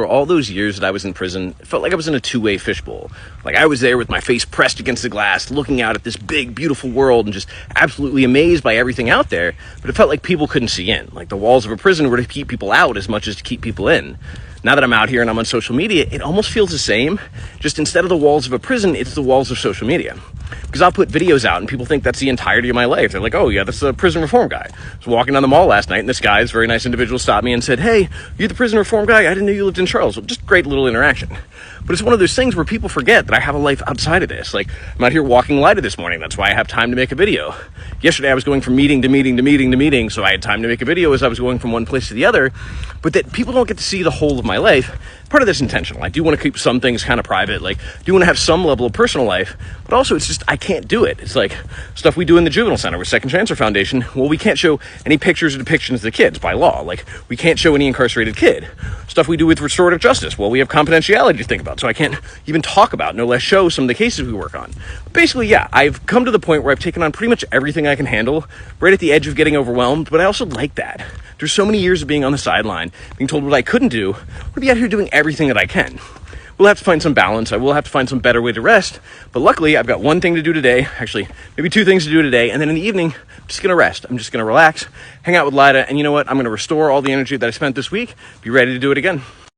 for all those years that I was in prison, it felt like I was in a two-way fishbowl. Like I was there with my face pressed against the glass, looking out at this big, beautiful world and just absolutely amazed by everything out there. But it felt like people couldn't see in. Like the walls of a prison were to keep people out as much as to keep people in. Now that I'm out here and I'm on social media, it almost feels the same. Just instead of the walls of a prison, it's the walls of social media. Because I'll put videos out and people think that's the entirety of my life. They're like, oh yeah, that's the prison reform guy. I was walking down the mall last night and this guy, this very nice individual, stopped me and said, hey, you're the prison reform guy? I didn't know you lived in Charlottesville. Just great little interaction. But it's one of those things where people forget that I have a life outside of this. Like, I'm out here walking Lida this morning. That's why I have time to make a video. Yesterday, I was going from meeting to meeting to meeting to meeting, so I had time to make a video as I was going from one place to the other. But that people don't get to see the whole of my life. Part of this intentional. I do want to keep some things kind of private. Like, I do want to have some level of personal life. But also, it's just, I can't do it. It's like stuff we do in the juvenile center with Second Chancer Foundation. Well, we can't show any pictures or depictions of the kids by law. Like, we can't show any incarcerated kid. Stuff we do with restorative justice. Well, we have confidentiality to think about, so I can't even talk about, no less show some of the cases we work on. Basically, yeah, I've come to the point where I've taken on pretty much everything I can handle, right at the edge of getting overwhelmed, but I also like that. There's so many years of being on the sideline, being told what I couldn't do, to be out here doing everything that I can. We'll have to find some balance. I will have to find some better way to rest, but luckily I've got one thing to do today, actually maybe two things to do today, and then in the evening, I'm just going to rest. I'm just going to relax, hang out with Lida, and you know what? I'm going to restore all the energy that I spent this week, be ready to do it again.